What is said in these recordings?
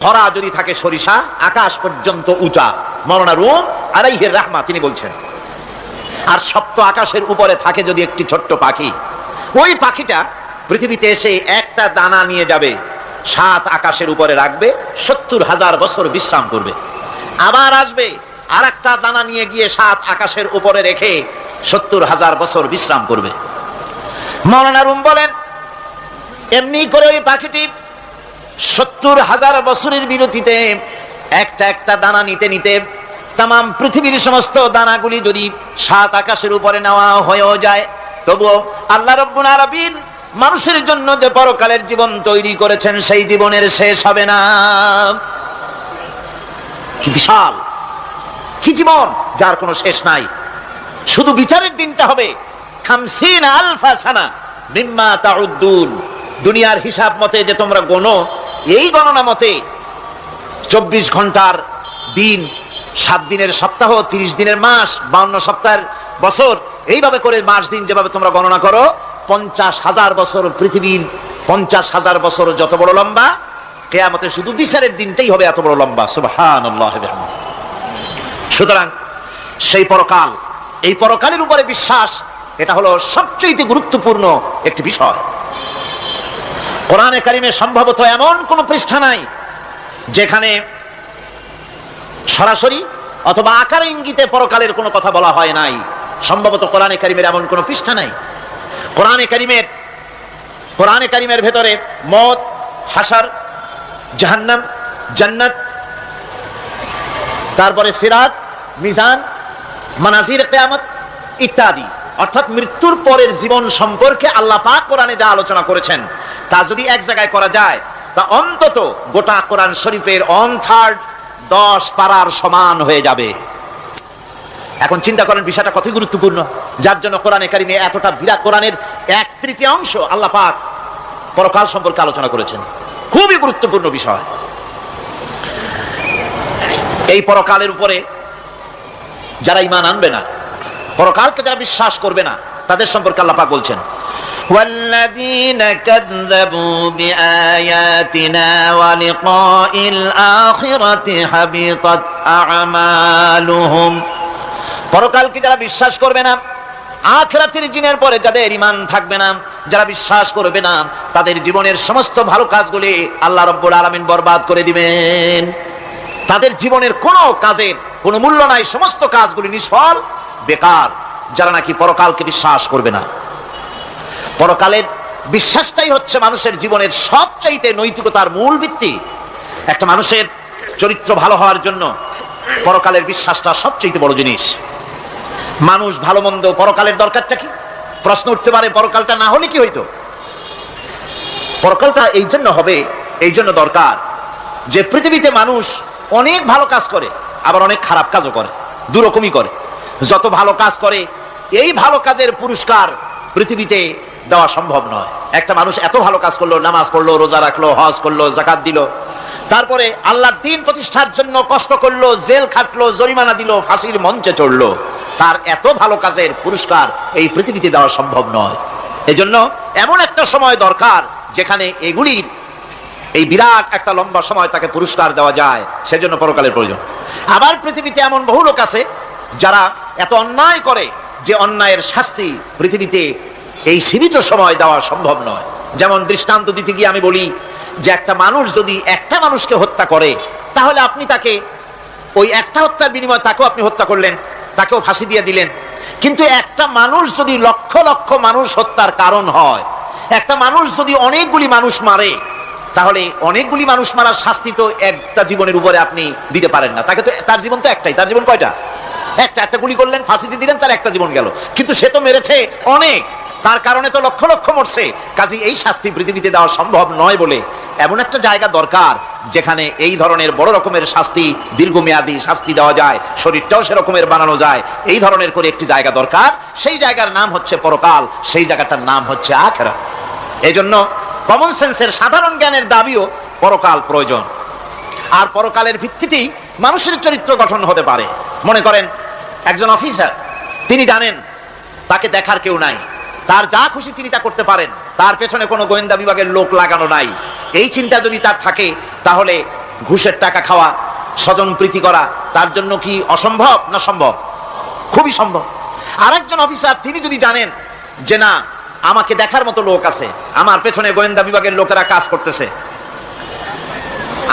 ধরা যদি থাকে সরিষা আকাশ পর্যন্ত উঁচা, মাওলানা রুম আলাইহির রাহমা তিনি বলছেন, আর সপ্ত আকাশের উপরে থাকে যদি একটি ছোট্ট পাখি, ওই পাখিটা পৃথিবীতে এসে একটা দানা নিয়ে যাবে, 7 আকাশের উপরে রাখবে, 70,000 বছর বিশ্রাম করবে, আবার আসবে আর একটা দানা নিয়ে গিয়ে 7 আকাশের উপরে রেখে 70,000 বছর বিশ্রাম করবে। মাওলানা রুম বলেন এমনি করে ওই পাখিটি 70,000 বছরের বিরতিতে একটা একটা দানা নিতে নিতে তাম পৃথিবীর সমস্ত দানাগুলি যদি 7 আকাশের উপরে নেওয়া হয়েও যায়, তবুও আল্লাহ রাব্বুল আলামিন মানুষের জন্য যে পরকালের জীবন তৈরি করেছেন সেই জীবনের শেষ হবে না। কি বিশাল, কি জীবন যার কোনো শেষ নাই। শুধু বিচারের দিনটা হবে 50,000 সানা মিম্মা তাউদ্দুন, দুনিয়ার হিসাব মতে যে তোমরা গণো, এই গণনা মতে 24 ঘন্টার দিন, 7 দিনের সপ্তাহ, 30 দিনের মাস, 52 সপ্তাহের বছর, এইভাবে করে মাস দিন যেভাবে তোমরা গণনা করো, 50,000 বছর পৃথিবীর 50,000 বছর যত বড় লম্বা, কিয়ামতে শুধু বিচারের দিনটাই হবে এত বড় লম্বা। সুবহানাল্লাহ। সুতরাং সেই পরকাল, এই পরকালের উপরে বিশ্বাস, এটা হলো সবচেয়ে গুরুত্বপূর্ণ একটি বিষয়। কোরআনে কারিমে সম্ভবত এমন কোন পৃষ্ঠা নাই যেখানে সরাসরি অথবা আকার ইঙ্গিতে পরকালের কোনো কথা বলা হয় নাই। সম্ভবত কোরআনে কারিমের এমন কোন পৃষ্ঠা নাই। কোরআনে কারিমের ভেতরে মওত, হাসর, জাহান্নাম, জান্নাত, তারপরে সিরাত, মিজান, মানাজির কিয়ামত ইত্যাদি, অর্থাৎ মৃত্যুর পরের জীবন সম্পর্কে আল্লাহ পাক কোরআনে যা আলোচনা করেছেন তা যদি এক জায়গায় করা যায় তা অন্তত গোটা কোরআন শরীফের 1/3 10 পারার সমান হয়ে যাবে। এখন চিন্তা করেন বিষয়টা কতই গুরুত্বপূর্ণ, যার জন্য কোরআনে কারিমে এতটা বিরাট, কোরআনের 1/3 আল্লাহ পাক পরকাল সম্পর্কে আলোচনা করেছেন। খুবই গুরুত্বপূর্ণ বিষয়। এই পরকালের উপরে যারা ঈমান আনবে না, পরকালকে যারা বিশ্বাস করবে না, তাদের সম্পর্কে আল্লাহ পাক বলছেন والذين كذبوا بآياتنا ولقاء الآخرة حبطت أعمالهم। পরকালকে যারা বিশ্বাস করবে না, আখিরাতের দিনের পরে যাদের ঈমান থাকবে না, যারা বিশ্বাস করবে না, তাদের জীবনের সমস্ত ভালো কাজগুলি আল্লাহ রাব্বুল আলামিন বরবাদ করে দিবেন। তাদের জীবনের কোনো কাজের কোনো মূল্য নাই, সমস্ত কাজগুলি নিষ্ফল, বেকার, যারা নাকি পরকালকে বিশ্বাস করবে না। পরকালের বিশ্বাসটাই হচ্ছে মানুষের জীবনের সবচাইতে নৈতিকতার মূল ভিত্তি। একটা মানুষের চরিত্র ভালো হওয়ার জন্য পরকালের বিশ্বাসটা সবচাইতে বড় জিনিস। মানুষ ভালো মন্দ, পরকালের দরকারটা কি? প্রশ্ন উঠতে পারে, পরকালটা না হলে কি হইতো? পরকালটা এই জন্য হবে, এই জন্য দরকার যে পৃথিবীতে মানুষ অনেক ভালো কাজ করে, আবার অনেক খারাপ কাজও করে, দুরকমই করে। যত ভালো কাজ করে এই ভালো কাজের পুরস্কার পৃথিবীতে দেওয়া সম্ভব নয়। একটা মানুষ এত ভালো কাজ করলো, নামাজ পড়লো, রোজা রাখলো, হজ করলো, যাকাত দিল, তারপরে আল্লাহর দ্বীন প্রতিষ্ঠার জন্য কষ্ট করলো, জেল খাটলো, জরিমানা দিল, ফাঁসির মঞ্চে চড়লো, তার এত ভালো কাজের পুরস্কার এই পৃথিবীতে দেওয়া সম্ভব নয়। এজন্য এমন একটা সময় দরকার যেখানে এগুলির এই বিরাট একটা লম্বা সময় তাকে পুরস্কার দেওয়া যায়, সেজন্য পরকালের প্রয়োজন। আবার পৃথিবীতে এমন বহু লোক আছে যারা এত অন্যায় করে যে অন্যায়ের শাস্তি পৃথিবীতে এই সীমিত সময় দেওয়া সম্ভব নয়। যেমন দৃষ্টান্ত দিতে গিয়ে আমি বলি যে একটা মানুষ যদি একটা মানুষকে হত্যা করে, তাহলে আপনি তাকে ওই একটা হত্যার বিনিময়ে তাকেও আপনি হত্যা করলেন, তাকেও ফাঁসি দিয়ে দিলেন। কিন্তু একটা মানুষ যদি লক্ষ লক্ষ মানুষ হত্যার কারণ হয়, একটা মানুষ যদি অনেকগুলি মানুষ মারে, তাহলে অনেকগুলি মানুষ মারার শাস্তি তো একটা জীবনের উপরে আপনি দিতে পারেন না। তাকে তো, তার জীবন তো একটাই, তার জীবন কয়টা? একটা গুলি করলেন, ফাঁসি দিয়ে দিলেন, তার একটা জীবন গেল। কিন্তু সে তো মেরেছে অনেক, তার কারণে তো লক্ষ লক্ষ মরছে। কাজে এই শাস্তি পৃথিবীতে দেওয়া সম্ভব নয় বলে এমন একটা জায়গা দরকার যেখানে এই ধরনের বড় রকমের শাস্তি, দীর্ঘমেয়াদী শাস্তি দেওয়া যায়, শরীরটাও সেরকমের বানানো যায়, এই ধরনের করে একটি জায়গা দরকার। সেই জায়গার নাম হচ্ছে পরকাল, সেই জায়গাটার নাম হচ্ছে আখিরাত। এই জন্য কমন সেন্সের সাধারণ জ্ঞানের দাবিও পরকাল প্রয়োজন। আর পরকালের ভিত্তিতেই মানুষের চরিত্র গঠন হতে পারে। মনে করেন একজন অফিসার, তিনি জানেন তাকে দেখার কেউ নাই, তার যা খুশি তিনি তা করতে পারেন, তার পেছনে কোনো গোয়েন্দা বিভাগের লোক লাগানো নাই। এই চিন্তা যদি তার থাকে তাহলে ঘুষের টাকা খাওয়া, স্বজন প্রীতি করা তার জন্য কি অসম্ভব না সম্ভব? খুবই সম্ভব। আরেকজন অফিসার তিনি যদি জানেন যে না, আমাকে দেখার মতো লোক আছে, আমার পেছনে গোয়েন্দা বিভাগের লোকেরা কাজ করতেছে,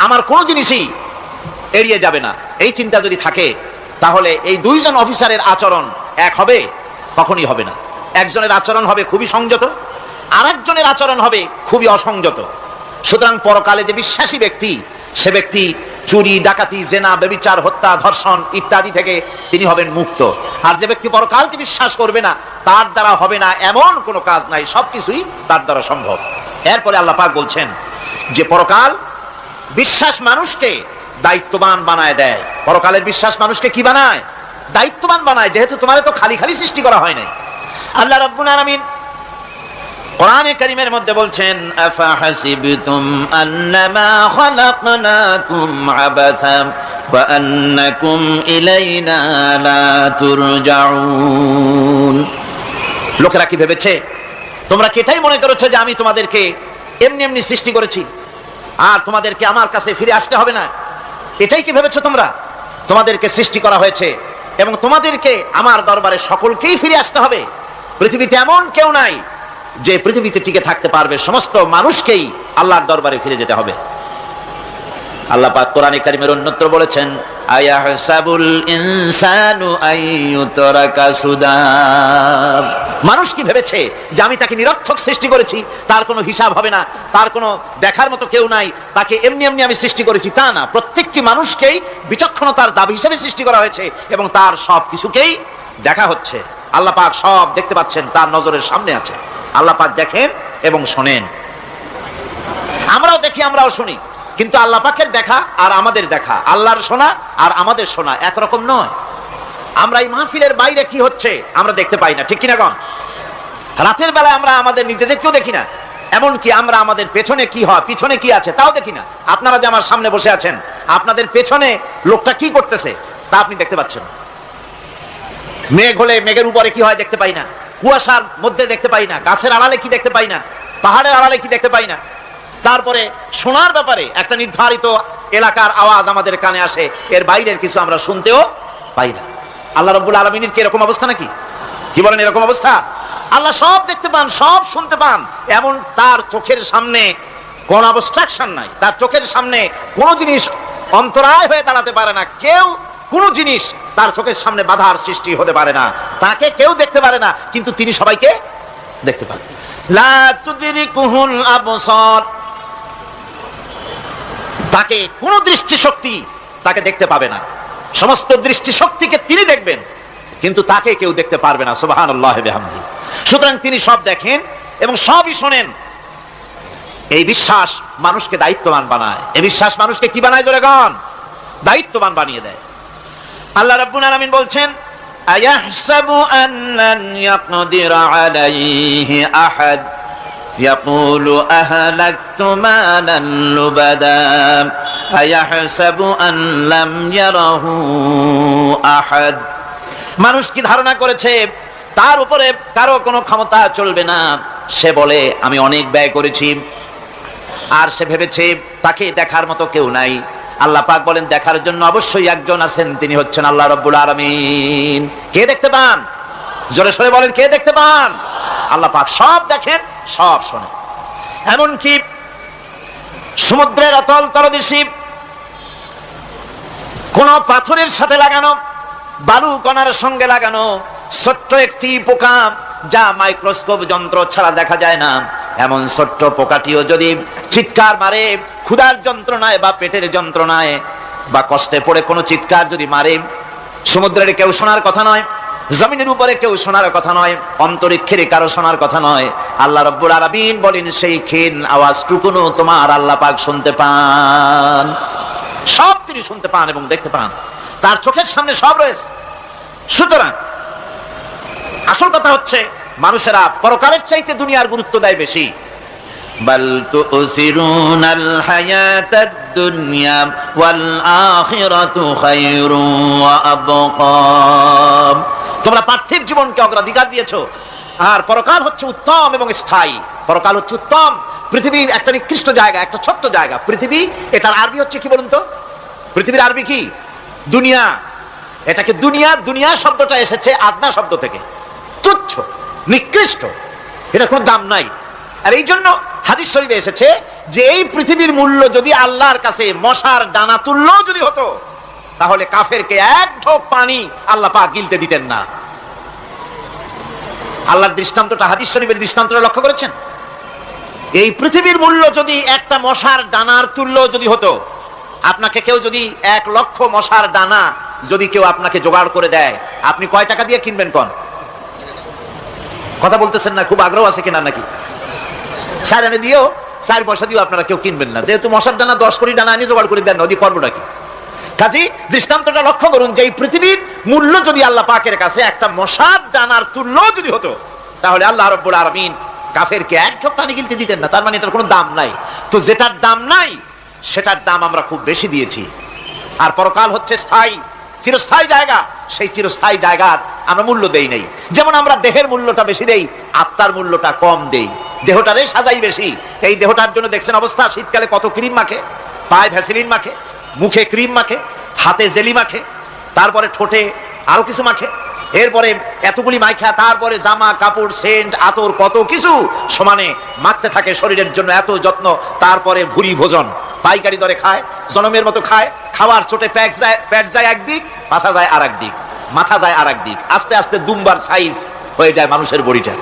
আমার কোনো জিনিসই এড়িয়ে যাবে না, এই চিন্তা যদি থাকে, তাহলে এই দুইজন অফিসারের আচরণ এক হবে? কখনই হবে না। একজনের আচরণ হবে খুবই সংযত, আরেকজনের আচরণ হবে খুবই অসংযত। সুতরাং পরকালে যে বিশ্বাসী ব্যক্তি, সে ব্যক্তি চুরি, ডাকাতি, জেনা, ব্যভিচার, হত্যা, ধর্ষণ ইত্যাদি থেকে তিনি হবেন মুক্ত। আর যে ব্যক্তি পরকালকে বিশ্বাস করবে না, তার দ্বারা হবে না এমন কোনো কাজ নাই, সবকিছুই তার দ্বারা সম্ভব। এরপরে আল্লাহ পাক বলছেন যে পরকাল বিশ্বাস মানুষকে দায়িত্ববান বানায় দেয়। পরকালের বিশ্বাস মানুষকে কি বানায়? দায়িত্ববান বানায়, যেহেতু তোমার তো খালি খালি সৃষ্টি করা হয় নাই। আল্লাহ রাব্বুল আলামিন কোরআনে কারীমের মধ্যে বলছেন, আফা হাসিবতুম আন্নামা খালাকনাকুম আবাসা ওয়া আন্নাকুম ইলাইনা লা তুরজাউন। লোকেরা কি ভেবেছে, তোমরা কি এটাই মনে করেছো যে আমি তোমাদেরকে এমনি এমনি সৃষ্টি করেছি আর তোমাদেরকে আমার কাছে ফিরে আসতে হবে না? এটাই কি ভেবেছো তোমরা? তোমাদেরকে সৃষ্টি করা হয়েছে এবং তোমাদেরকে আমার দরবারে সকলকেই ফিরে আসতে হবে। পৃথিবীতে এমন কেউ নাই যে পৃথিবীতে টিকে থাকতে পারবে, সমস্ত মানুষকেই আল্লাহর দরবারে ফিরে যেতে হবে। আল্লাহ পাক কোরআনে কারীমের অন্যত্র বলেছেন, আয়াহসাবুল ইনসানু আইয়ুতরাকা সুদা। মানুষ কি ভেবেছে যে আমি তাকে নিরর্থক সৃষ্টি করেছি, তার কোনো হিসাব হবে না, তার কোনো দেখার মতো কেউ নাই, তাকে এমনি এমনি আমি সৃষ্টি করেছি? তা না, প্রত্যেকটি মানুষকেই বিচক্ষণতার দাবি হিসেবে সৃষ্টি করা হয়েছে এবং তার সব কিছুকেই দেখা হচ্ছে। আল্লাহ পাক সব দেখতে পাচ্ছেন, তার নজরের সামনে আছে। আল্লাহ পাক দেখেন এবং শোনেন। আমরাও দেখি, আমরাও শুনি, কিন্তু আল্লাহ পাকের দেখা আর আমাদের দেখা, আল্লাহর শোনা আর আমাদের শোনা একরকম নয়। আমরা এই মাহফিলের বাইরে কি হচ্ছে আমরা দেখতে পাই না, ঠিক কিনা গণ? রাতের বেলায় আমরা আমাদের নিজেদেরকেও দেখি না, এমনকি আমরা আমাদের পেছনে কি হয়, পিছনে কি আছে তাও দেখি না। আপনারা যে আমার সামনে বসে আছেন, আপনাদের পেছনে লোকটা কি করতেছে তা আপনি দেখতে পাচ্ছেন। মেঘ হলে মেঘের উপরে কি হয় দেখতে পাই না, কুয়াশার মধ্যে দেখতে পাই না, গাছের আড়ালে কি দেখতে পাই না, পাহাড়ের আড়ালে কি দেখতে পাই না। তারপরে শোনার ব্যাপারে একটা নির্ধারিত এলাকার আওয়াজ আমাদের কানে আসে, এর বাইরের কিছু আমরা শুনতেও পাই না। আল্লাহ রাব্বুল আলামিনের কি এরকম অবস্থা নাকি? কি বলেন, এরকম অবস্থা? আল্লাহ সব দেখতে পান, সব শুনতে পান, এমন তার চোখের সামনে কোন অবস্ট্রাকশন নাই, তার চোখের সামনে কোনো জিনিস অন্তরায় হয়ে দাঁড়াতে পারে না। কেউ কোনো জিনিস তার চোখের সামনে বাধার সৃষ্টি হতে পারে না। তাকে কেউ দেখতে পারে না, কিন্তু তিনি সবাইকে দেখতে পান। লা তুদরিকুহুল আবসার, তাকে কোন দৃষ্টিশক্তি তাকে দেখতে পাবে না। সমস্ত দৃষ্টিশক্তিকে তিনি দেখবেন, কিন্তু তাকে কেউ দেখতে পারবে না। সুবহানাল্লাহি বিহামদিহি। সুতরাং তিনি সব দেখেন এবং সবই শোনেন। এই বিশ্বাস মানুষকে দায়িত্ববান বানায়। এই বিশ্বাস মানুষকে কি বানায় জোরে গান? দায়িত্ববান বানিয়ে দেয়। আল্লাহ রাব্বুল আলামিন বলছেন, আয়াহসাবু আন্নান ইয়াকদিরা আলাইহি আহাদ ইয়াকুলু আহলাকতু মালান লুবাদা আয়াহসাবু আন লাম ইয়ারাহু আহাদ। মানুষ কি ধারণা করেছে তার উপরে কারো কোনো ক্ষমতা চলবে না? সে বলে আমি অনেক ব্যয় করেছি, আর সে ভেবেছে তাকে দেখার মতো কেউ নাই। আল্লাহ পাক বলেন, দেখার জন্য অবশ্যই একজন আছেন, তিনি হচ্ছেন আল্লাহ রাব্বুল আলামিন। কে দেখতে পান? জোরে সরে বলেন, কে দেখতে পান? আল্লাহ পাক সব দেখেন, সব শোনেন। এমনকি সমুদ্রের অতল তলদেশে কোন পাথরের সাথে লাগানো, বালু কণার সঙ্গে লাগানো ছোট্ট একটি পোকা, যা মাইক্রোস্কোপ যন্ত্র ছাড়া দেখা যায় না, এমন ছোট্ট পোকাটিও যদি চিৎকার মারে ক্ষুধার যন্ত্রণায় বা পেটের যন্ত্রণায় বা কষ্টে পড়ে কোনো চিৎকার যদি মারে, সমুদ্রের কেউ শোনার কথা নয়, জমিনের উপরে কেউ শোনার কথা নয়, অন্তরিক্ষের কারো শোনার কথা নয়। আল্লাহ রাব্বুল আলামিন বলেন, সেই ক্ষীণ আওয়াজটুকুনো তোমার আল্লাহ পাক শুনতে পান। সব তিনি শুনতে পান এবং দেখতে পান, তার চোখের সামনে সব রয়েছে। সুতরাং আসল কথা হচ্ছে, মানুষেরা পরকালের চাইতে দুনিয়ার গুরুত্ব দেয় বেশি। বাল তুসিরুনাল হায়াতাদ দুনিয়া ওয়াল আখিরাতু খায়রুন ওয়া আবকা। তোমরা পার্থিব জীবনকে অগ্রাধিকার দিয়েছো, আর পরকাল হচ্ছে উত্তম এবং স্থায়ী। পরকাল হচ্ছে উত্তম, পৃথিবী একটা নিকৃষ্ট জায়গা, একটা ছোট্ট জায়গা পৃথিবী। এটার আরবি হচ্ছে কি বলুন তো? পৃথিবীর আরবি কি? দুনিয়া। এটাকে দুনিয়া, দুনিয়া শব্দটা এসেছে আদনা শব্দ থেকে, তুচ্ছ, নিকৃষ্ট, এটা কোনো দাম নাই। আর এই জন্য হাদিস শরীফে এসেছে যে এই পৃথিবীর মূল্য যদি আল্লাহর কাছে মশার ডানা তুল্য যদি হতো, তাহলে কাফেরকে এক ঢোক পানি আল্লাহ পাক গিলতে দিতেন না। আল্লাহর দৃষ্টান্তটা, হাদিস শরীফের দৃষ্টান্তটা লক্ষ্য করেছেন? এই পৃথিবীর মূল্য যদি একটা মশার ডানার তুল্য যদি হতো, আপনাকে কেউ যদি 1 লক্ষ মশার ডানা যদি কেউ আপনাকে জোগাড় করে দেয়, আপনি কয় টাকা দিয়ে কিনবেন? কোন কথা বলতেছেন না? খুব আগ্রহ আছে কিনা নাকি? 4 আনা দিয়েও 4 পয়সা দিয়েও আপনারা কেউ কিনবেন না, যেহেতু মশার ডানা 10 কোটি ডানা আনি জোগাড় করে দেন, নদী করবোটা কি? কাজী দৃষ্টান্তটা লক্ষ্য করুন যে এই পৃথিবীর মূল্য যদি আল্লাহ পাকের কাছে একটা মশার ডানার তুল্য যদি হতো, তাহলে আল্লাহ রাব্বুল আলামিন কাফেরকে এক ঢোক পানি গিলতে দিতেন না। তার মানে এটার কোনো দাম নাই। তো যেটার দাম নাই সেটার দাম আমরা খুব বেশি দিয়েছি। আর পরকাল হচ্ছে স্থায়ী, চিরস্থায়ী জায়গা। সেই চিরস্থায়ী জায়গার আমরা মূল্য দেই নাই। যেমন আমরা দেহের মূল্যটা বেশি দেই, আত্মার মূল্যটা কম দেই। দেহটারে সাজাই বেশি। এই দেহটার জন্য দেখছেন অবস্থা, শীতকালে কত ক্রিম মাখে, পায়ে ভ্যাসলিন মাখে, মুখে ক্রিম মাখে, হাতে জেলি মাখে, তারপরে ঠোঁটে আরো কিছু মাখে, এরপরে এতগুলি মাইখা, তারপরে জামা কাপড়, সেন্ট, আতর, কত কিছু সমানে মাখতে থাকে শরীরের জন্য, এত যত্ন। তারপরে ভুরি ভোজন পাইকারি দরে খায়, জনমের মতো খায়। খাওয়ার চোটে পেট যায় একদিক, পাছা যায় আর একদিক, মাথা যায় আর একদিক, আস্তে আস্তে দুমবার সাইজ হয়ে যায় মানুষের বডিটা।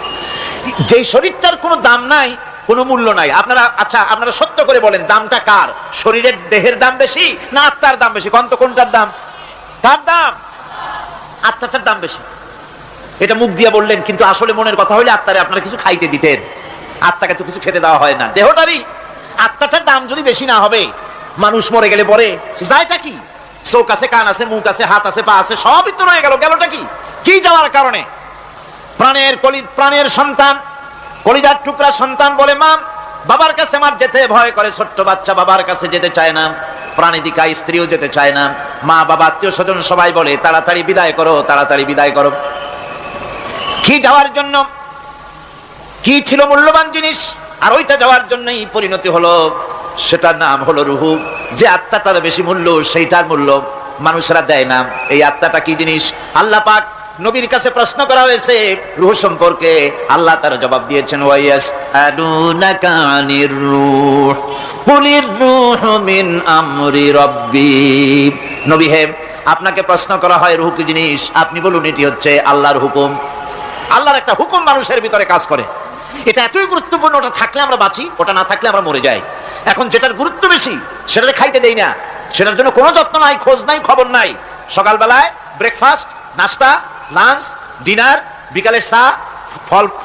যেই শরীরটার কোনো দাম নাই, কোনো মূল্য নাই। আপনারা আচ্ছা, আপনারা সত্য করে বলেন, দামটা কার? শরীরের, দেহের দাম বেশি না আত্মার দাম বেশি? কোন তো কোনটার দাম? কার দাম? আত্মাটার দাম বেশি। এটা মুখ দিয়ে বললেন, কিন্তু আসলে মনের কথা হইলে আত্মারে আপনারা কিছু খাইতে দিতেন। আত্মাকে তো কিছু খেতে দেওয়া হয় না। দেহটারই, আত্মাটার দাম যদি বেশি না হবে, মানুষ মরে গেলে পরে যায়টা কি? চোখ আছে, কান আছে, মুখ আছে, হাত আছে, পা আছে, সবই তো রয়ে গেল। গেলটা কি? কি যাওয়ার কারণে? প্রাণের সন্তান, কলিজার টুকরা সন্তান বলে মা, বাবার কাছে আমার যেতে ভয় করে। ছোট্ট বাচ্চা বাবার কাছে যেতে চায় না, প্রাণীদিকা স্ত্রীও যেতে চায় না। মা বাবা আত্মীয় স্বজন সবাই বলে তাড়াতাড়ি বিদায় করো, তাড়াতাড়ি বিদায় করো। কি যাওয়ার জন্য? কি ছিল মূল্যবান জিনিস, আর ওইটা যাওয়ার জন্যই পরিণতি হলো। সেটার নাম হলো রুহু। যে আত্মাটার বেশি মূল্য, সেইটার মূল্য মানুষরা দেয় না। এই আত্মাটা কি জিনিস? আল্লাহ পাক নবীর কাছে প্রশ্ন করা হয়েছে রূহ সম্পর্কে, আল্লাহ তার জবাব দিয়েছেন, ওয়াইয়াস আদুনাকা আনির রূহ কুলির রূহু মিন আমরি রাব্বি। নবী হে, আপনাকে প্রশ্ন করা হয় রূহ কি জিনিস, আপনি বলুন এটি হচ্ছে আল্লাহর হুকুম। আল্লাহর একটা হুকুম মানুষের ভিতরে কাজ করে। এটা এতই গুরুত্বপূর্ণ, ওটা থাকলে আমরা বাঁচি, ওটা না থাকলে আমরা মরে যাই। এখন যেটার গুরুত্ব বেশি সেটাকে খাইতে দেই না, সেটার জন্য কোনো যত্ন নাই, খোঁজ নাই, খবর নাই। সকালবেলায় ব্রেকফাস্ট, নাস্তা, লাঞ্চ, ডিনার, বিকালের চা,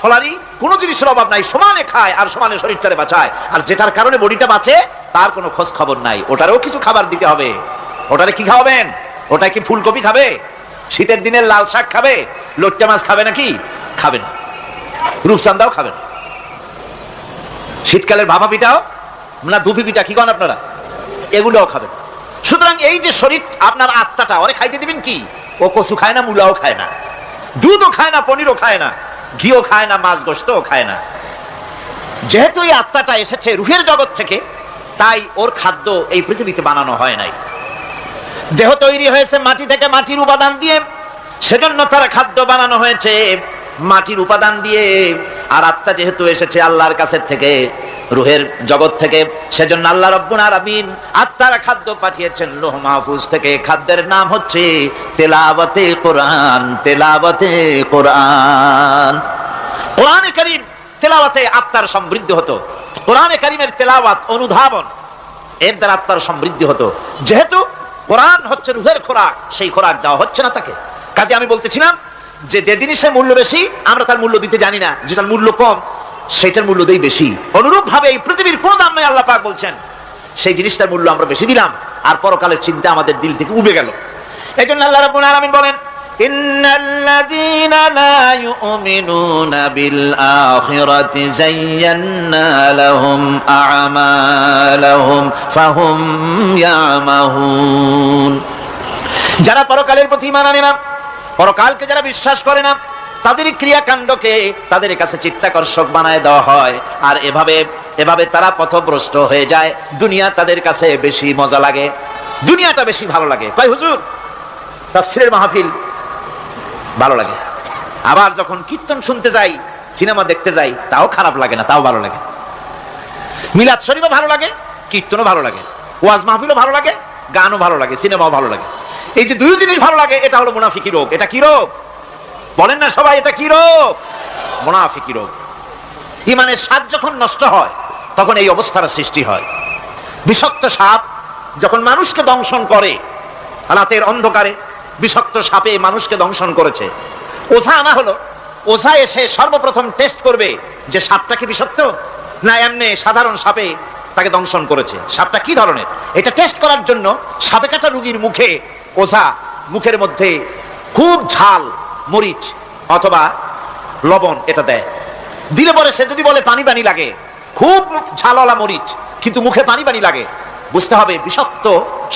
ফলারি, কোনো জিনিসের অভাব নাই, সমানে খায় আর সমানে শরীরটারে বাঁচায়। আর যেটার কারণে বডিটা বাঁচে তার কোনো খোঁজ খবর নাই। ওটারেও কিছু খাবার দিতে হবে। ওটারে কি খাওয়াবেন? ওটা কি ফুলকপি খাবে? শীতের দিনের লাল শাক খাবে? লট্টা মাছ খাবে নাকি? খাবে না। রূপচান্দাও খাবে না। শীতকালের ভাপা পিঠাও না, দুপি পিঠা কি কন আপনারা, এগুলোও খাবেন। সুতরাং এই যে শরীর, আপনার আত্মাটা, ওরে খাইতে দিবেন কি? ও কচু খায় না, মূলাও খায় না, দুধও খায় না, পনিরও খায় না, ঘিও খায় না, মাছ গোশতও খায় না। যেহেতু এই আত্মাটা এসেছে রুহের জগৎ থেকে, তাই ওর খাদ্য এই পৃথিবীতে বানানো হয় নাই। দেহ তৈরি হয়েছে মাটি থেকে, মাটির উপাদান দিয়ে, সেজন্য তার খাদ্য বানানো হয়েছে মাটির উপাদান দিয়ে। আর আত্মা যেহেতু এসেছে আল্লাহর কাছে থেকে, রুহের জগৎ থেকে, সেজন্য আল্লাহ রাব্বুল আলামিন আত্মার খাদ্য পাঠিয়েছেন লৌহ মাহফুজ থেকে। খাদ্যের নাম হচ্ছে তেলাওয়াতে কোরআন। তেলাওয়াতে কোরআন, কোরআনে কারীম তেলাওয়াতে আত্মার সমৃদ্ধি হতো। কোরআনে কারীমের তেলাওয়াত, অনুধাবন, এর দ্বারা আত্মার সমৃদ্ধি হতো। যেহেতু কোরআন হচ্ছে রুহের খোরাক, সেই খোরাক দেওয়া হচ্ছে না তাকে। কাজে আমি বলতেছিলাম যে যে জিনিসের মূল্য বেশি আমরা তার মূল্য দিতে জানি না, যেটার মূল্য কম সেটার মূল্য দেই বেশি। অনুরূপ ভাবে এই পৃথিবীর কোনো দাম নাই, আল্লাহ পাক বলছেন, সেই জিনিসটার মূল্য আমরা বেশি দিলাম, আর পরকালের চিন্তা আমাদের দিল থেকে উবে গেল। এই জন্য আল্লাহ রাব্বুল আলামিন বলেন, ইন্নাল্লাযীনা লা ইউমিনুনা বিল আখিরাতি যায়্যান্না লাহুম আ'মালাহুম ফাহুম ইয়ামাহুন। যারা পরকালের প্রতি ঈমান আনে না, পরকালকে যারা বিশ্বাস করে না, তাদের ক্রিয়াকাণ্ডকে তাদের কাছে চিত্তাকর্ষক বানায় দেওয়া হয়, আর এভাবে এভাবে তারা পথভ্রষ্ট হয়ে যায়। দুনিয়া তাদের কাছে বেশি মজা লাগে, দুনিয়াটা বেশি ভালো লাগে। কয় হুজুর তাফসীরের মাহফিল ভালো লাগে, আবার যখন কীর্তন শুনতে যাই, সিনেমা দেখতে যাই, তাও খারাপ লাগে না, তাও ভালো লাগে। মিলাদ শরীফও ভালো লাগে, কীর্তনও ভালো লাগে, ওয়াজ মাহফিলও ভালো লাগে, গানও ভালো লাগে, সিনেমাও ভালো লাগে। এই যে দুই জিনিস ভালো লাগে, এটা হলো মুনাফিকি রোগ। এটা কি রোগ বলেন না সবাই? এটা কি রোগ? মুনাফিকি রোগ। ইমানের স্বাদ যখন নষ্ট হয় তখন এই অবস্থার সৃষ্টি হয়। বিষাক্ত সাপ যখন মানুষকে দংশন করে, রাতের অন্ধকারে বিষাক্ত সাপে মানুষকে দংশন করেছে, ওঝা আনা হলো। ওঝা এসে সর্বপ্রথম টেস্ট করবে যে সাপটা কি বিষাক্ত না এমনি সাধারণ সাপে তাকে দংশন করেছে, সাপটা কি ধরনের। এটা টেস্ট করার জন্য সাপে কাটা রোগীর মুখে ওঝা মুখের মধ্যে খুব ঝাল মরিচ অথবা লবণ এটা দেয়। দিলে পরে সে যদি বলে পানি পানি লাগে, খুব ঝালওয়ালা মরিচ কিন্তু মুখে পানি পানি লাগে, বুঝতে হবে বিষাক্ত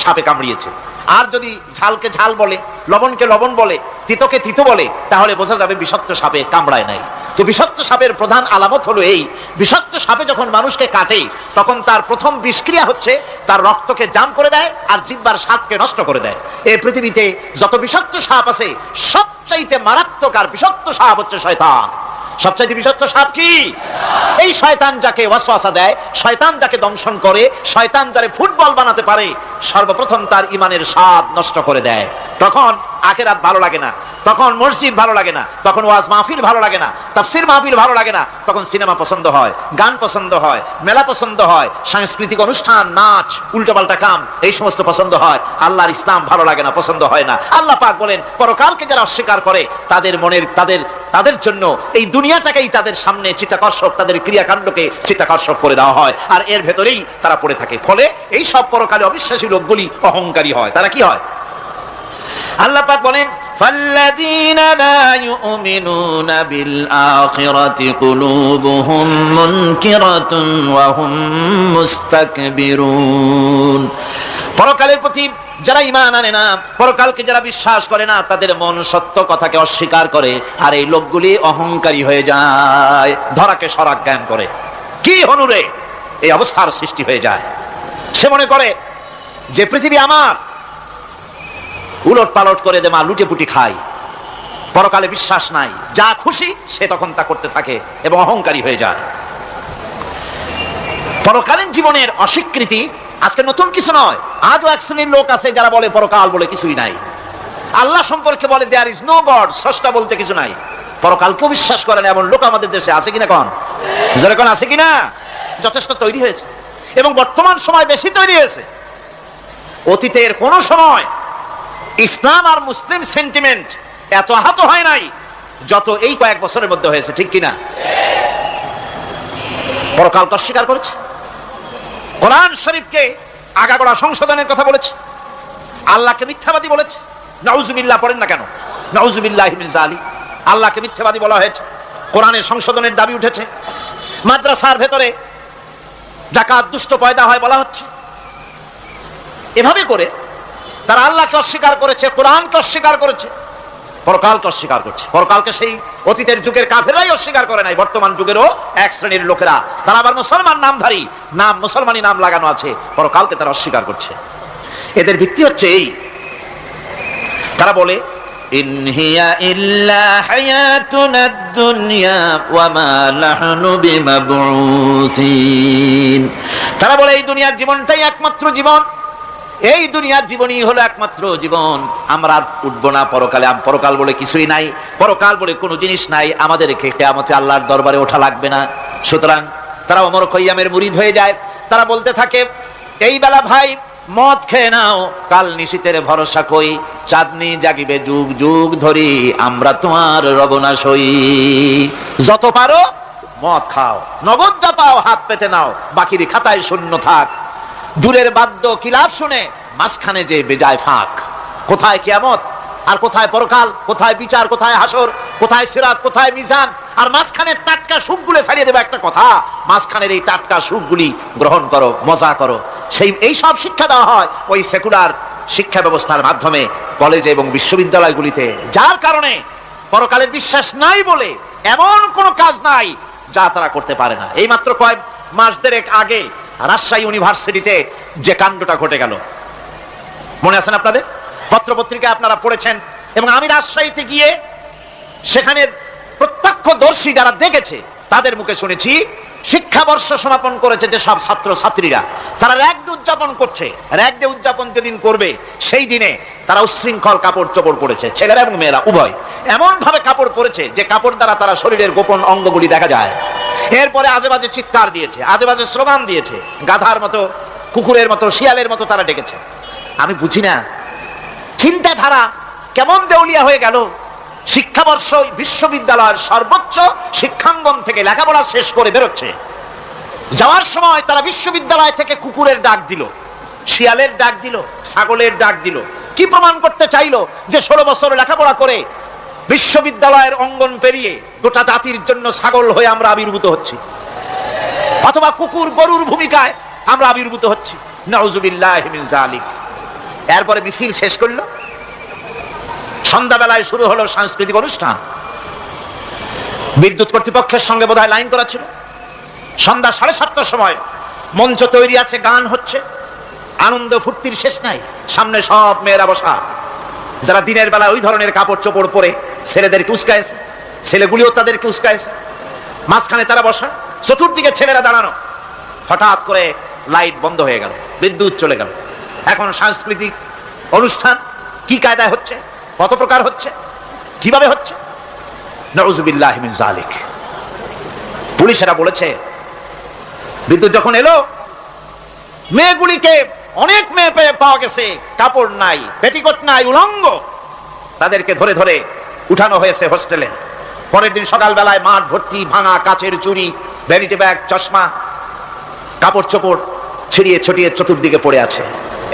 সাপে কামড়িয়েছে। আর যদি ঝালকে ঝাল বলে, লবণকে লবণ বলে, তিতকে তিতো বলে, তাহলে বোঝা যাবে বিষাক্ত সাপে কামড়ায় নাই। তো বিষাক্ত সাপের প্রধান আলামত হলো এই, বিষাক্ত সাপে যখন মানুষকে কাটে তখন তার প্রথম বিষক্রিয়া হচ্ছে তার রক্তকে জাম করে দেয় আর জিহ্বার স্বাদকে নষ্ট করে দেয়। এই পৃথিবীতে যত বিষাক্ত সাপ আছে সবচাইতে মারাত্মক আর বিষাক্ত সাপ হচ্ছে শয়তান। সবচাইতে বিষাক্ত সাপ কি? এই শয়তান যাকে ওয়াসওয়াসা দেয়, শয়তান যাকে দংশন করে, শয়তান যারে ফুটবল বানাতে পারে, সর্বপ্রথম তার ইমানের স্বাদ নষ্ট করে দেয়। তখন আখিরাত ভালো লাগে না, তখন মসজিদ ভালো লাগে না, তখন ওয়াজ মাহফিল ভালো লাগে না, তাফসীর মাহফিল ভালো লাগে না, তখন সিনেমা পছন্দ হয়, গান পছন্দ হয়, মেলা পছন্দ হয়, সাংস্কৃতিক অনুষ্ঠান, নাচ, উল্টোপাল্টা কাম, এই সমস্ত পছন্দ হয়। আল্লাহর ইসলাম ভালো লাগে না, পছন্দ হয় না। আল্লাহ পাক বলেন পরকালকে যারা অস্বীকার করে তাদের মনের তাদের জন্য এই দুনিয়াটাকেই তাদের সামনে চিত্তাকর্ষক, তাদের ক্রিয়াকাণ্ডকে চিত্তাকর্ষক করে দেওয়া হয়, আর এর ভেতরেই তারা পড়ে থাকে। ফলে এই সব পরকালে অবিশ্বাসী লোকগুলি অহংকারী হয়। তারা কি হয়? আল্লাহ পাক বলেন فَالَّذِينَ لَا يُؤْمِنُونَ بِالْآخِرَةِ قُلُوبُهُمْ مُنْكِرَةٌ وَهُمْ مُسْتَكْبِرُونَ। পরকালের প্রতি যারা ঈমান আনে না, পরকালকে যারা বিশ্বাস করে না, তাদের মন সত্য কথাকে অস্বীকার করে, আর এই লোকগুলি অহংকারী হয়ে যায়, ধরাকে সরাক জ্ঞান করে। কি হনুরে এই অবস্থার সৃষ্টি হয়ে যায়। সে মনে করে যে পৃথিবী আমার, উলট পালট করে দে মা, লুটে পুটি খাই, পরকালে বিশ্বাস নাই, যা খুশি সে তখন তা করতে থাকে এবং অহংকারী হয়ে যায়। পরকালীন জীবনের অস্বীকৃতি আজকে নতুন কিছু নয়। আজও এক শ্রেণীর লোক আছে যারা বলে পরকাল বলে কিছুই নাই। আল্লাহ সম্পর্কে বলে দেয়ার ইজ নো গড, স্রষ্টা বলতে কিছু নাই। পরকালকেও বিশ্বাস করে না এমন লোক আমাদের দেশে আছে কিনা? কোন যেরকম আছে কিনা? যথেষ্ট তৈরি হয়েছে এবং বর্তমান সময় বেশি তৈরি হয়েছে। অতীতের কোন সময় ইসলাম আর মুসলিম সেন্টিমেন্ট এত আহত হয় নাই যত এই কয়েক বছরের মধ্যে হয়েছে, ঠিক কিনা? পরকালকে অস্বীকার করেছে, কোরআন শরীফকে আগাগোড়া সংশোধনের কথা বলেছে, আল্লাহকে মিথ্যাবাদী বলেছে। নাউজুবিল্লাহ পড়েন না কেন? নাউজুবিল্লাহি মিন যালিক। আল্লাহকে মিথ্যাবাদী বলা হয়েছে, কোরআনের সংশোধনের দাবি উঠেছে। মাদ্রাসার ভেতরে ডাকাত দুষ্ট পয়দা হয় বলা হচ্ছে। এভাবে করে তারা আল্লাহকে অস্বীকার করেছে, কোরআনকে অস্বীকার করেছে, পরকালকে অস্বীকার করছে। পরকালকে সেই অতীতের যুগের কাফেররাই অস্বীকার করে নাই, বর্তমান যুগেরও এক শ্রেণীর লোকেরা, তারা আবার মুসলমান নামধারী, নাম মুসলমানি নাম লাগানো আছে, পরকালকে তারা অস্বীকার করছে। এদের ভিত্তি হচ্ছে এই, তারা বলে ইন হিয়া ইল্লা হায়াতুনাদ দুনিয়া ওয়া মা নাহনু বিমাবউসিন। তারা বলে এই দুনিয়ার জীবনটাই একমাত্র জীবন, এই দুনিয়ার জীবনই হলো একমাত্র জীবন, আমরা উঠবো না পরকালে, পরকাল বলে কিছুই নাই, পরকাল বলে কোনো জিনিস নাই, আমাদের কিয়ামতে আল্লাহর দরবারে ওঠা লাগবে না। সুতরাং তারা ওমর খৈয়ামের মুরিদ হয়ে যায়। তারা বলতে থাকে এই বেলা ভাই মদ খেয়ে নাও, কাল নিশীতের ভরসা কই, চাঁদনি জাগিবে যুগ যুগ ধরি, আমরা তোমার রবনা সই। যত পারো মদ খাও, নগদ যা পাও হাত পেতে নাও, বাকির খাতায় শূন্য থাক। দূরের বাদ্য কিলাপ শুনে মাঝখানে যে বেজায় ফাঁক। কোথায় কিয়ামত আর কোথায় পরকাল, কোথায় বিচার, কোথায় হাসর, কোথায় সিরাত, কোথায় মিজান, আর মাঝখানের টাটকা সুখগুলো ছাড়িয়ে দেবে একটা কথা, মাঝখানের এই টাটকা সুখগুলি গ্রহণ করো, মজা করো। এই সব শিক্ষা দেওয়া হয় ওই সেকুলার শিক্ষা ব্যবস্থার মাধ্যমে কলেজে এবং বিশ্ববিদ্যালয়গুলিতে, যার কারণে পরকালের বিশ্বাস নাই বলে এমন কোন কাজ নাই যা তারা করতে পারে না। এই মাত্র কয়েক মাস দেড়েক আগে রাজশাহী ইউনিভার্সিটিতে যে কাণ্ডটা ঘটে গেল, মনে আছেন আপনাদের? পত্রপত্রিকায় আপনারা পড়েছেন। এবং আমি রাজশাহীতে গিয়ে সেখানে প্রত্যক্ষদর্শী যারা দেখেছে তাদের মুখে শুনেছি, শিক্ষাবর্ষ সমাপন করেছে যে সব ছাত্র ছাত্রীরা, তারা র্যাগ ডে উদযাপন করছে। র্যাগ ডে উদযাপন যেদিন করবে সেই দিনে তারা উচ্ছৃঙ্খল কাপড় চোপড় পরেছে, ছেলেরা এবং মেয়েরা উভয় এমন ভাবে কাপড় পরেছে যে কাপড় দ্বারা তারা শরীরের গোপন অঙ্গগুলি দেখা যায়। এরপরে আজেবাজে চিৎকার দিয়েছে, আজেবাজে স্লোগান দিয়েছে, গাধার মতো, কুকুরের মতো, শিয়ালের মতো তারা ডেকেছে। আমি বুঝি না চিন্তাধারা কেমন দেউলিয়া হয়ে গেল। শিক্ষাবর্ষ বিশ্ববিদ্যালয়ের সর্বোচ্চ শিক্ষাঙ্গন থেকে লেখাপড়া শেষ করে বেরোচ্ছে, যাওয়ার সময় তারা বিশ্ববিদ্যালয় থেকে কুকুরের ডাক দিল, শিয়ালের ডাক দিল, ছাগলের ডাক দিল। কি প্রমাণ করতে চাইলো? যে 16 বছর লেখাপড়া করে বিশ্ববিদ্যালয়ের অঙ্গন পেরিয়ে গোটা জাতির জন্য ছাগল হয়ে আমরা আবির্ভূত হচ্ছি, অথবা কুকুর গরুর ভূমিকায় আমরা আবির্ভূত হচ্ছি। নাউযুবিল্লাহি মিন যালিক। এরপরে মিছিল শেষ করলো, সন্ধ্যাবেলায় শুরু হলো সাংস্কৃতিক অনুষ্ঠান। বিদ্যুৎ কর্তৃপক্ষের সঙ্গে বোধহয় লাইন করা ছিল। সন্ধ্যা 7:30টার সময় মঞ্চ তৈরি আছে, গান হচ্ছে, আনন্দ ফুর্তির শেষ নাই। সামনে সব মেয়েরা বসা, যারা দিনের বেলা ওই ধরনের কাপড় চোপড় পরে ছেলেদেরকে উস্কাইছে, ছেলেগুলিও তাদেরকে উস্কাইছে। মাঝখানে তারা বসা, চতুর্দিকে ছেলেরা দাঁড়ানো। হঠাৎ করে লাইট বন্ধ হয়ে গেল, বিদ্যুৎ চলে গেল। এখন সাংস্কৃতিক অনুষ্ঠান কি কায়দায় হচ্ছে, কত প্রকার হচ্ছে, কিভাবে হচ্ছে? নাউযুবিল্লাহি মিন যালিক। পুলিশেরা বলেছে বিদ্যুৎ যখন এলো, মেয়েগুলিকে অনেক মেয়ে পাওয়া গেছে, কাপড় নাই, পেটিকোট নাই, উলঙ্গ, তাদেরকে ধরে ধরে উঠানো হয়েছে হোস্টেলে। পরের দিন সকালবেলায় মাঠ ভর্তি ভাঙা কাচের চুড়ি, ভ্যানিটি ব্যাগ, চশমা, কাপড় চোপড় ছিড়িয়ে ছড়িয়ে চতুর্দিকে পড়ে আছে।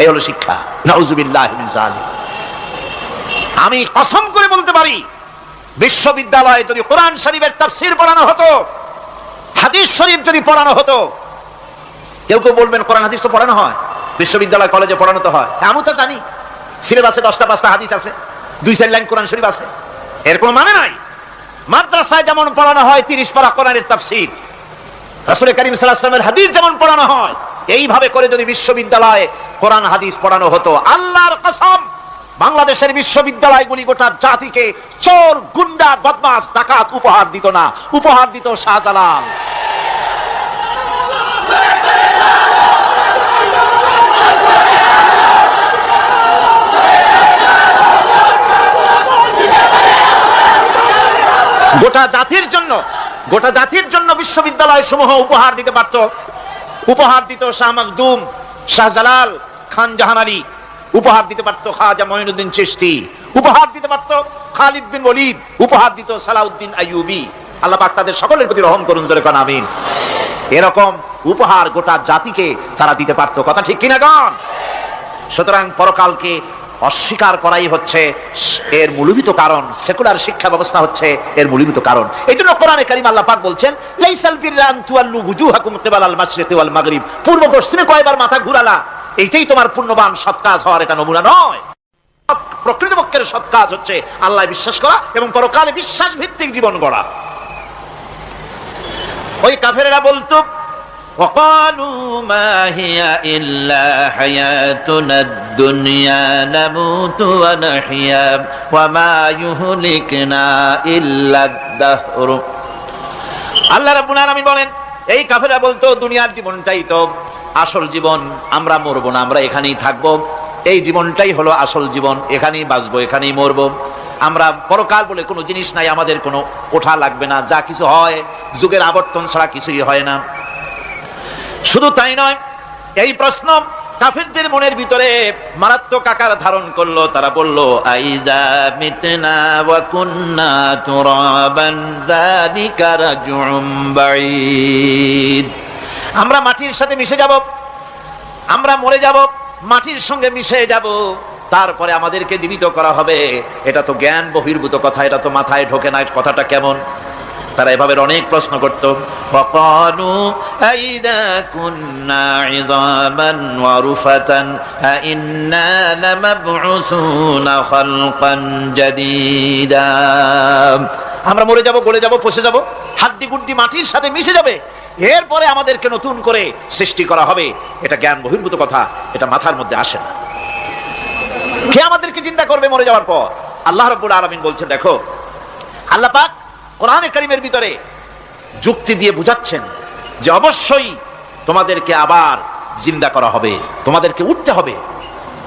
এই হলো শিক্ষা। নাউযুবিল্লাহি মিন যালিক। আমি কসম করে বলতে পারি, বিশ্ববিদ্যালয়ে যদি কোরআন শরীফের তাফসীর পড়ানো হতো, হাদিস শরীফ যদি পড়ানো হতো, কেউ কেউ বলবেন কোরআন হাদিস তো পড়ানো হয়, বিশ্ববিদ্যালয় কলেজে পড়ানো তো হয়। আমি তো জানি সিলেবাসে 10টা 5টা হাদিস আছে, 2-4 লাইন কোরআন শরীফ আছে, এর কোনো মানে নাই। মাদ্রাসায় যেমন পড়ানো হয় 30 পারা কোরআনের তাফসীর, রাসূল করিম সাল্লাল্লাহু আলাইহি ওয়াসাল্লামের হাদিস যেমন পড়ানো হয়, এইভাবে করে যদি বিশ্ববিদ্যালয়ে কোরআন হাদিস পড়ানো হতো, আল্লাহর কসম বাংলাদেশের বিশ্ববিদ্যালয়গুলি গোটা জাতিকে চোর, গুন্ডা, বদমাশ, ডাকাত উপহার দিত না, উপহার দিত শাহজালাল। গোটা জাতির জন্য বিশ্ববিদ্যালয় সমূহ উপহার দিতে পারত। উপহার দিত শাহ মখদুম, শাহজালাল, খান জাহান আলী, উপহার দিতে পারত খাজা মঈনুদ্দিন চিশতি, উপহার দিতে পারত খালিদ বিন ওয়ালিদ, উপহার দিত সালাউদ্দিন আইয়ুবী। আল্লাহ পাক তাদের সকলের প্রতি রহম করুন, জোরে কোন আমিন। এরকম উপহার গোটা জাতিকে তারা দিতে পারত, কথা ঠিক কিনা গান? সুতরাং পরকালকে অস্বীকার করাই হচ্ছে এর মূলভূত কারণ। সেকুলার শিক্ষা ব্যবস্থা হচ্ছে এর মূলভূত কারণ। এই জন্য কোরআনে কারীম আল্লাহ পাক বলছেন, লাইসাল বিররা আন তুওয়াল্লু ওয়ুজুহাকুম কিবালাল মাশরিকি ওয়াল মাগরিব, পূর্ব পশ্চিমে কয়বার মাথা ঘুরালা, এইটাই তোমার পূর্ণবান সৎ কাজ হওয়ার এটা নমুনা নয়। প্রকৃতপক্ষের সৎ কাজ হচ্ছে আল্লাহ বিশ্বাস করা এবং পরকালে বিশ্বাস ভিত্তিক জীবন গড়া। ওই কাফেরেরা বলতো, وقالوا ما هي إلا حياتنا الدنيا نموت ونحيا وما يهلكنا إلا الدهر। আল্লাহ রাব্বুল আলামিন বলেন, এই কাফেররা বলতো দুনিয়ার জীবনটাই তো আসল জীবন, আমরা মরবো না, আমরা এখানেই থাকবো, এই জীবনটাই হলো আসল জীবন, এখানেই বাঁচবো, এখানেই মরবো, আমরা পরকাল বলে কোনো জিনিস নাই, আমাদের কোনো ওঠা লাগবে না, যা কিছু হয় যুগের আবর্তন ছাড়া কিছুই হয় না। শুধু তাই নয়, এই প্রশ্ন কাফিরদের মনের ভিতরে মারাত্মক আকার ধারণ করলো। তারা বলল, আইযা মিতনা ওয়া কুন্না তুরাবান যালিকা রাজউম বাঈদ। আমরা মাটির সাথে মিশে যাব, আমরা মরে যাব, মাটির সঙ্গে মিশে যাব, তারপরে আমাদেরকে জীবিত করা হবে। এটা তো জ্ঞান বহির্ভূত কথা, এটা তো মাথায় ঢোকে না, কথাটা কেমন? তারা এভাবে অনেক প্রশ্ন করত, ওয়াকালু আইদা কুন্না ইযামান ওয়া রুফাতান আইন্না লামাবউসুনা খালকান জাদীদা। আমরা মরে যাব, গলে যাব, পচে যাব, হাড্ডি গুড্ডি মাটির সাথে মিশে যাবে, এরপরে আমাদেরকে নতুন করে সৃষ্টি করা হবে। এটা জ্ঞান বহির্ভূত কথা, এটা মাথার মধ্যে আসে না। কে আমাদেরকে চিন্তা করবে মরে যাওয়ার পর? আল্লাহ রাব্বুল আলামিন বলছেন, দেখো আল্লাহ পাক কোরআনে কারীমের ভিতরে যুক্তি দিয়ে বুঝাচ্ছেন যে অবশ্যই তোমাদেরকে আবার জিন্দা করা হবে, তোমাদেরকে উঠতে হবে।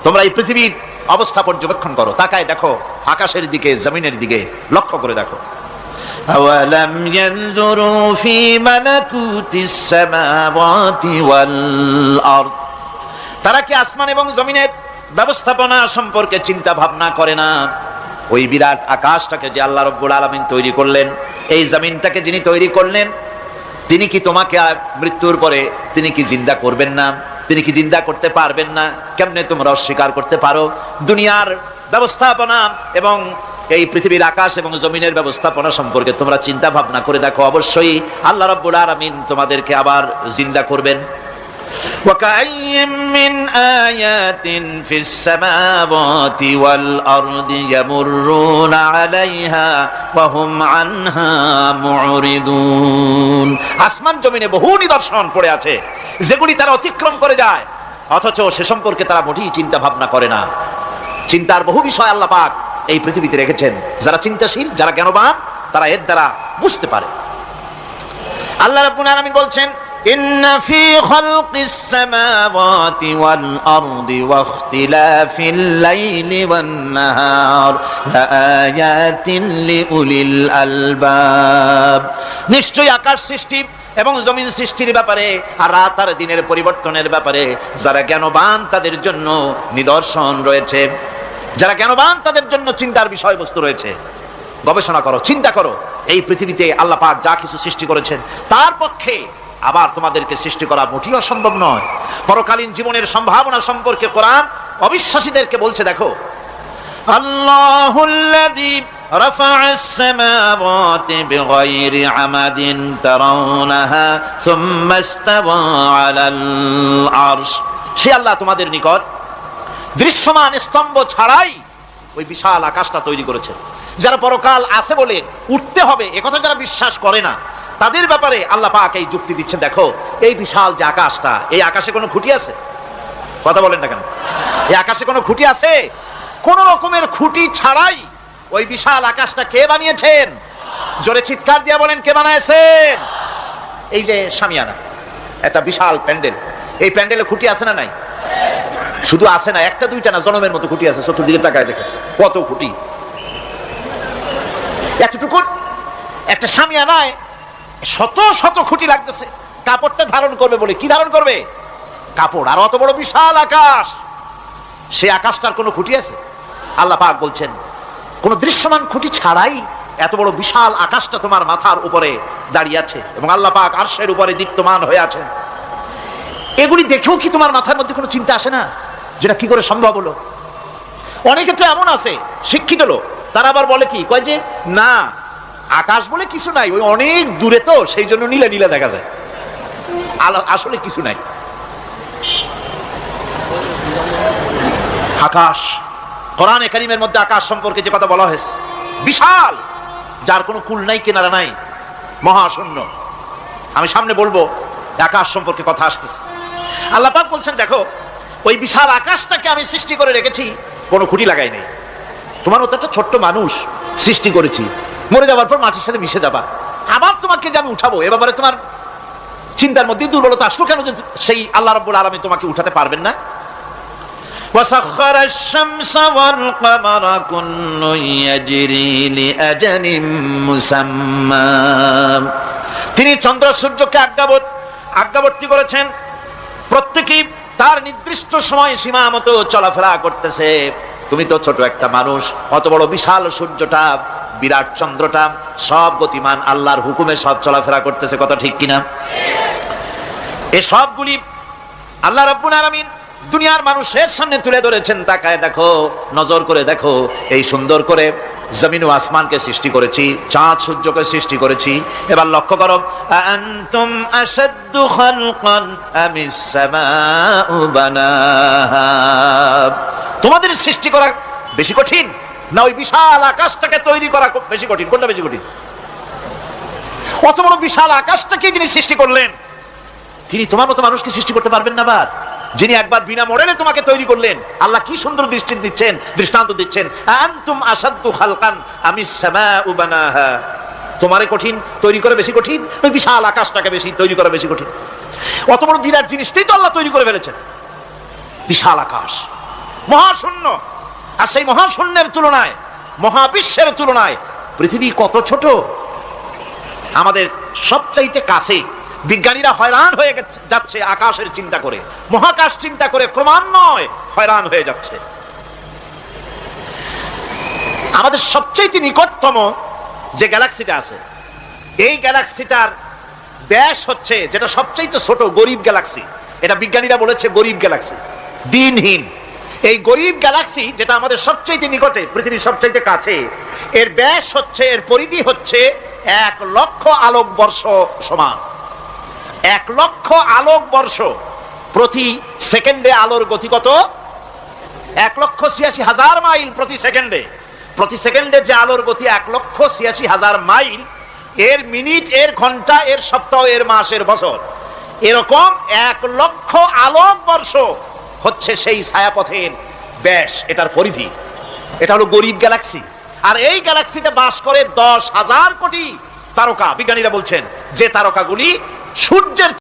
তোমরা এই পৃথিবীর অবস্থা পর্যবেক্ষণ করো, তাকায় দেখো আকাশের দিকে, জমিনের দিকে লক্ষ্য করে দেখো। আওয়ালাম ইয়ানজুরু ফি মালাকুতিস সামাওয়াতি ওয়াল আরদ, তারা কি আসমান এবং জমিনের ব্যবস্থাপনা সম্পর্কে চিন্তা ভাবনা করে না? ওই বিরাট আকাশটাকে যে আল্লাহ রাব্বুল আলামিন তৈরি করলেন, এই জমিনটাকে যিনি তৈরি করলেন, তিনি কি তোমাকে মৃত্যুর পরে তিনি কি জিন্দা করবেন না? তিনি কি জিন্দা করতে পারবেন না? কেমনে তোমরা অস্বীকার করতে পারো? দুনিয়ার ব্যবস্থাপনা এবং এই পৃথিবীর আকাশ এবং জমিনের ব্যবস্থাপনা সম্পর্কে তোমরা চিন্তা ভাবনা করে দেখো, অবশ্যই আল্লাহ রাব্বুল আলামিন তোমাদেরকে আবার জিন্দা করবেন। وَكَأَيٍّ مِّنْ آيَاتٍ فِي السَّمَاوَاتِ وَالْأَرْضِ يَمُرُّونَ عَلَيْهَا وَهُمْ عَنْهَا مُعْرِضُونَ। আসমান জমিনে বহু নিদর্শন পড়ে আছে যেগুলি তারা অতিক্রম করে যায়, অথচ সে সম্পর্কে তারা মোটেই চিন্তা ভাবনা করে না। চিন্তার বহু বিষয় আল্লাহ পাক এই পৃথিবীতে রেখেছেন। যারা চিন্তাশীল, যারা জ্ঞানবান, তারা এর দ্বারা বুঝতে পারে। আল্লাহ রাব্বুল আলামিন বলছেন, إن في خلق السماوات والأرض واختلاف الليل والنهار لآيات لأولي الألباب। নিশ্চয়ই আকাশ সৃষ্টি এবং জমিন সৃষ্টির ব্যাপারে আর রাত আর দিনের পরিবর্তনের ব্যাপারে যারা জ্ঞানবান তাদের জন্য নিদর্শন রয়েছে। যারা জ্ঞানবান তাদের জন্য চিন্তার বিষয়বস্তু রয়েছে। গবেষণা করো, চিন্তা করো, এই পৃথিবীতে আল্লাহ পাক যা কিছু সৃষ্টি করেছেন তার পক্ষে আবার তোমাদেরকে সৃষ্টি করা মোটেই অসম্ভব নয়। পরকালীন জীবনের সম্ভাবনা সম্পর্কে কোরআন অবিশ্বাসীদেরকে বলছে, দেখো আল্লাহুল্লাযী রাফা'আস সামাওয়াতি বিগাইরি আমাদিন তারাউনাহা সুম্মা ইসতাওয়া আলাল আরশ। সে আল্লাহ তোমাদের নিকট দৃশ্যমান স্তম্ভ ছাড়াই ওই বিশাল আকাশটা তৈরি করেছেন। যারা পরকাল আছে বলে উঠতে হবে একথা যারা বিশ্বাস করে না, তাদের ব্যাপারে আল্লাহ পাক এই যুক্তি দিচ্ছেন, দেখো এই বিশাল যে আকাশটা, এই আকাশে কোনো খুঁটি আছে? কথা বলেন না কেন? এই আকাশে কোনো খুঁটি আছে? কোন রকমের খুঁটি ছাড়াই ওই বিশাল আকাশটা কে বানিয়েছেন? জোরে চিৎকার দিয়ে বলেন, কে বানাইছেন? এই যে শামিয়ানা, একটা বিশাল প্যান্ডেল, এই প্যান্ডেলে খুঁটি আছে না নাই? শুধু আছে না, একটা দুইটা না, জনমের মতো খুঁটি আছে। চতুর্দিকে তাকায় দেখে কত খুঁটি। এতটুকু একটা শামিয়ানায় শত শত খুঁটি লাগতেছে। কাপড়টা ধারণ করবে বলে, কি ধারণ করবে? কাপড়। আর অত বড় বিশাল আকাশ, সেই আকাশটার কোনো খুঁটি আছে? আল্লাহ পাক বলছেন, কোনো দৃশ্যমান খুঁটি ছাড়াই এত বড় বিশাল আকাশটা তোমার মাথার উপরে দাঁড়িয়ে আছে এবং আল্লাহ পাক আরশের উপরে দীপ্তমান হয়ে আছেন। এগুলি দেখেও কি তোমার মাথার মধ্যে কোনো চিন্তা আসে না যেটা কি করে সম্ভব হলো? অনেকে তো এমন আছে শিক্ষিত লোক, তারা আবার বলে কি, কয় যে না আকাশ বলে কিছু নাই, ওই অনেক দূরে তো সেই জন্য নীলা নীলা দেখা যায়, আসলে কিছু নাই। আকাশ, কোরআনে কারীমের মধ্যে আকাশ সম্পর্কে যে কথা বলা হয়েছে, বিশাল, যার কোনো কুল নাই, কিনারা নাই, মহাশূন্য। আমি সামনে বলবো আকাশ সম্পর্কে কথা আসতেছে। আল্লাহ পাক বলছেন, দেখো ওই বিশাল আকাশটাকে আমি সৃষ্টি করে রেখেছি, কোনো খুঁটি লাগাই নাই। তোমার মতো একটা ছোট্ট মানুষ সৃষ্টি করেছি, মরে যাওয়ার পর মাটির সাথে মিশে যাবা, আবার তোমাকে যে আমি উঠাবো, এ ব্যাপারে তোমার চিন্তার মধ্যে দুর্বলতা আসলো কেন যে সেই আল্লাহ রাব্বুল আলামিন তোমাকে উঠাতে পারবেন না? وسخر الشمس والقمر كل يجري لأجل مسمى। তিনি চন্দ্র সূর্যকে আজ্ঞাবর্তী করেছেন, প্রত্যেকেই তার নির্দিষ্ট সময় সীমা মতো চলাফেরা করতেছে। তুমি তো ছোট একটা মানুষ, অত বড় বিশাল সূর্যটা, বিরাট চন্দ্রটা, সব গতিমান, আল্লাহর হুকুমে সব চলাফেরা করতেছে, কথা ঠিক কিনা? এই সবগুলি আল্লাহ রাব্বুল আলামিন দুনিয়ার মানুষের সামনে তুলে ধরেছেন। তাকায় দেখো, নজর করে দেখো, এই সুন্দর করে জমিন ও আসমানকে সৃষ্টি করেছি, চাঁদ সূর্যকে সৃষ্টি করেছি। এবার লক্ষ্য করো, আনতুম আশাদ্দু খালকান আমিস সামাউ বানাহা, তোমাদের সৃষ্টি করা বেশি কঠিন না ওই বিশাল আকাশটাকে তৈরি করা বেশি কঠিন? কোনটা বেশি কঠিন? অত বড় বিশাল আকাশটাকে যিনি সৃষ্টি করলেন, তিনি তোমার মতো মানুষকে সৃষ্টি করতে পারবেন না? বার যিনি একবার বিনা মডেলে তোমাকে তৈরি করলেন, আল্লাহ কি সুন্দর দৃষ্টান্ত দিচ্ছেন, আনতুম আশাদ্দু খালকান আমিস সামাউ বানাহা, তোমারে কঠিন তৈরি করা বেশি কঠিন, ওই বিশাল আকাশটাকে বেশি তৈরি করা বেশি কঠিন? অত বড় বিরাট জিনিসটাই তো আল্লাহ তৈরি করে ফেলেছেন, বিশাল আকাশ, মহাশূন্য। আর সেই মহাশূন্যের তুলনায়, মহাবিশ্বের তুলনায় পৃথিবী কত ছোট। আমাদের সবচাইতে কাছে বিজ্ঞানীরা হয়রান হয়ে যাচ্ছে আকাশের চিন্তা করে, মহাকাশ চিন্তা করে ক্রমান্বয়ে হয়রান হয়ে যাচ্ছে। আমাদের সবচাইতে নিকটতম যে গ্যালাক্সিটা আছে, এই গ্যালাক্সিটার ব্যাস হচ্ছে, যেটা সবচাইতে ছোট, গরিব গ্যালাক্সি, এটা বিজ্ঞানীরা বলেছে গরিব গ্যালাক্সি, দিনহীন। এই গরিব গ্যালাক্সি যেটা আমাদের সবচাইতে নিকটে, পৃথিবীর সবচাইতে কাছে, এর ব্যাস হচ্ছে, এর পরিধি হচ্ছে 1,00,000 আলোকবর্ষ সমান। 1,00,000 আলোকবর্ষ। প্রতি সেকেন্ডে আলোর গতি কত? 1,86,000 মাইল প্রতি সেকেন্ডে। প্রতি সেকেন্ডে যে আলোর গতি 1,86,000 মাইল, এর মিনিট, এর ঘন্টা, এর সপ্তাহ, এর মাস, এর বছর, এরকম 1,00,000 আলোকবর্ষ হচ্ছে সেই ছায়াপথের ব্যাস, এটার পরিধি। এটা হলো গরিব গ্যালাক্সি। আর এই গ্যালাক্সিতে বাস করে 10,000 কোটি তারকা। বিজ্ঞানীরা বলছেন যে তারকাগুলি সূর্যের